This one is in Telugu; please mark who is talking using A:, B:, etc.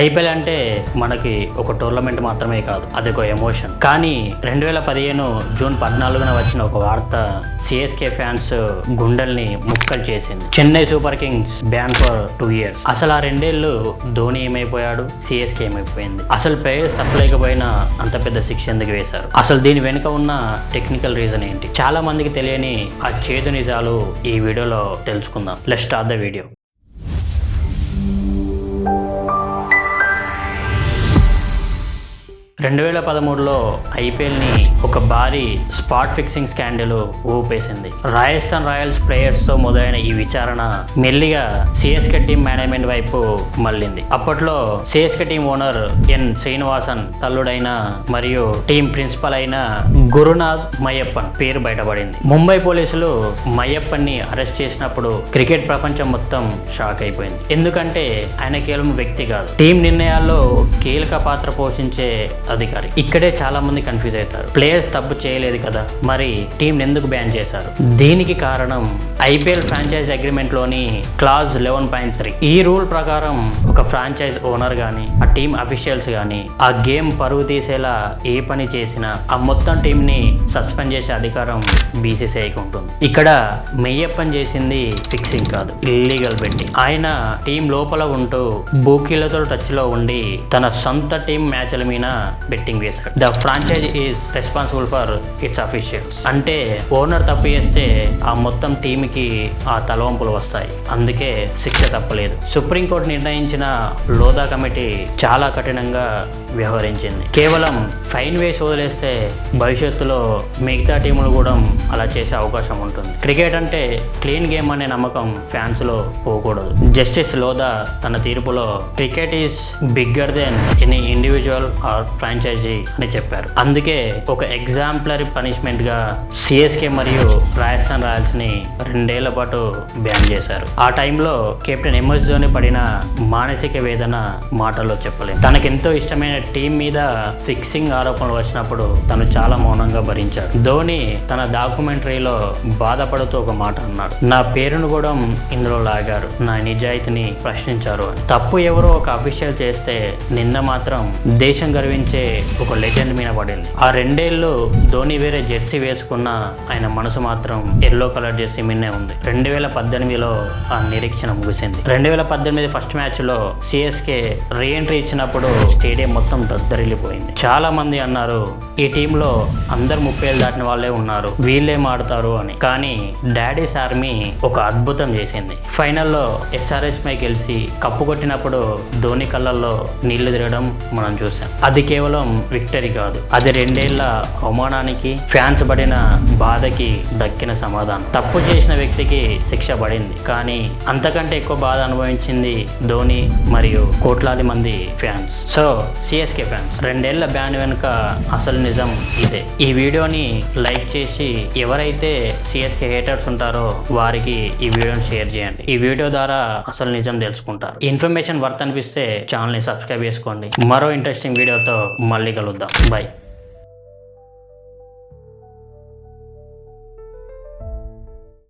A: ఐపీఎల్ అంటే మనకి ఒక టోర్నమెంట్ మాత్రమే కాదు, అది ఒక ఎమోషన్. కానీ 2015 జూన్ 14న వచ్చిన ఒక వార్త సిఎస్కే ఫ్యాన్స్ గుండెల్ని ముక్కలు చేసింది. Chennai super Kings ban for 2 years. అసలు ఆ 2 ఏళ్ళు ధోని ఏమైపోయాడు, సిఎస్కే ఏమైపోయింది, అసలు ప్లేయర్స్ తప్పలేకపోయినా అంత పెద్ద శిక్ష ఎందుకు వేశారు, అసలు దీని వెనుక ఉన్న టెక్నికల్ రీజన్ ఏంటి, చాలా మందికి తెలియని ఆ చేదు నిజాలు ఈ వీడియోలో తెలుసుకుందాం. Let's start the video. 2013లో ఐపీఎల్ని ఒక భారీ స్పాట్ ఫిక్సింగ్ స్కాండల్ ఊపేసింది. రాజస్థాన్ రాయల్స్ ప్లేయర్స్తో మొదలైన ఈ విచారణ మెల్లిగా సిఎస్కే టీం మేనేజ్మెంట్ వైపు మళ్ళింది. అప్పట్లో సిఎస్కే టీం ఓనర్ ఎన్ శ్రీనివాసన్ తల్లుడైన మరియు టీం ప్రిన్సిపల్ అయిన గురునాథ్ మయ్యప్పన్ పేరు బయటపడింది. ముంబై పోలీసులు మయ్యప్పన్ని అరెస్ట్ చేసినప్పుడు క్రికెట్ ప్రపంచం మొత్తం షాక్ అయిపోయింది. ఎందుకంటే ఆయన కేవలం వ్యక్తి కాదు, టీం నిర్ణయాల్లో కీలక పాత్ర పోషించే అధికారి. ఇక్కడే చాలా మంది కన్ఫ్యూజ్ అవుతారు. ప్లేయర్స్ తప్పు చేయలేదు కదా, మరి టీం ఎందుకు బ్యాన్ చేశారు? దీనికి కారణం ఐపీఎల్ ఫ్రాంచైజ్ అగ్రిమెంట్ లోని క్లాజ్ 11.3. ఈ రూల్ ప్రకారం ఒక ఫ్రాంచైజ్ ఓనర్ గానీ, ఆ టీం అఫీషియల్స్ గానీ ఆ గేమ్ పరుగు తీసేలా ఏ పని చేసినా ఆ మొత్తం టీం ని సస్పెండ్ చేసే అధికారం బీసీసీఐకి ఉంటుంది. ఇక్కడ మెయ్యప్పన్ చేసింది ఫిక్సింగ్ కాదు, ఇల్లీగల్ బెట్టింగ్. ఆయన టీం లోపల ఉంటూ బూకీలతో టచ్ లో ఉండి తన సొంత టీం మ్యాచ్ల మీద బెట్టింగ్ వేశాడు. The franchise is responsible for it's officials. అంటే ఓనర్ తప్పు చేస్తే ఆ మొత్తం టీంకి ఆ తలవంపులు వస్తాయి. అందుకే శిక్ష తప్పలేదు. సుప్రీంకోర్టు నిర్ణయించిన లోధా కమిటీ చాలా కఠినంగా వ్యవహరించింది. కేవలం ఫైన్ వేసి వదిలేస్తే భవిష్యత్తులో మిగతా టీములు కూడా అలా చేసే అవకాశం ఉంటుంది. క్రికెట్ అంటే క్లీన్ గేమ్ అనే నమ్మకం ఫ్యాన్స్ లో పోకూడదు. జస్టిస్ లోధా తన తీర్పులో cricket is bigger than any individual or franchise అని చెప్పారు. అందుకే ఒక ఎగ్జాంపులరీ పనిష్మెంట్ గా సిఎస్కే మరియు రాజస్థాన్ రాయల్స్ ని 2 ఏళ్ల పాటు బ్యాన్ చేశారు. ఆ టైంలో కెప్టెన్ ఎంఎస్ ధోని పడిన మానసిక వేదన మాటల్లో చెప్పలేదు. తనకెంతో ఇష్టమైన టీం మీద ఫిక్సింగ్ ఆరోపణలు వచ్చినప్పుడు తను చాలా మౌనంగా భరించాడు. ధోని తన డాక్యుమెంటరీలో బాధపడుతూ ఒక మాట అన్నాడు, నా పేరును కూడా ఇందులో లాగారు, నా నిజాయితీని ప్రశ్నించారు అని. తప్పు ఎవరో ఒక అఫీషియల్ చేస్తే నింద మాత్రం దేశం గర్వించే ఒక లెజెండ్ మీద పడింది. ఆ 2 ఏళ్ళు ధోని వేరే జెర్సీ వేసుకున్న ఆయన మనసు మాత్రం ఎల్లో కలర్ జెర్సీ మీదనే ఉంది. 2018లో ఆ నిరీక్షణ ముగిసింది. 2018 ఫస్ట్ మ్యాచ్ లో సిఎస్కే రీఎంట్రీ ఇచ్చినప్పుడు స్టేడియం మొత్తం దద్దరిల్లిపోయింది. చాలా మంది అన్నారు ఈ టీంలో అందరు 30 ఏళ్ళు దాటిన వాళ్ళే ఉన్నారు, వీళ్ళేం ఆడతారు అని. కానీ డాడీస్ ఆర్మీ ఒక అద్భుతం చేసింది. ఫైనల్లో ఎస్ఆర్హెచ్ పై గెలిచి కప్పు కొట్టినప్పుడు ధోని కళ్ళల్లో నీళ్లు తిరగడం మనం చూసాం. అది కేవలం విక్టరీ కాదు, అది 2 ఏళ్ల అవమానానికి, ఫ్యాన్స్ పడిన బాధకి దక్కిన సమాధానం. తప్పు చేసిన వ్యక్తికి శిక్ష పడింది, కానీ అంతకంటే ఎక్కువ బాధ అనుభవించింది ధోని మరియు కోట్లాది మంది ఫ్యాన్స్. సో సిఎస్కే ఫ్యాన్స్, 2 ఏళ్ల బ్యాన్ వెనుక అసలు నిజం ఇదే. ఈ వీడియోని లైక్ చేసి ఎవరైతే సిఎస్కే హేటర్స్ ఉంటారో వారికి ఈ వీడియోని షేర్ చేయండి. ఈ వీడియో ద్వారా అసలు నిజం తెలుసుకుంటారు. ఇన్ఫర్మేషన్ వర్త్ అనిపిస్తే ఛానల్ని సబ్స్క్రైబ్ చేసుకోండి. మరో ఇంట్రెస్టింగ్ వీడియోతో మళ్ళీ కలుద్దాం. బై.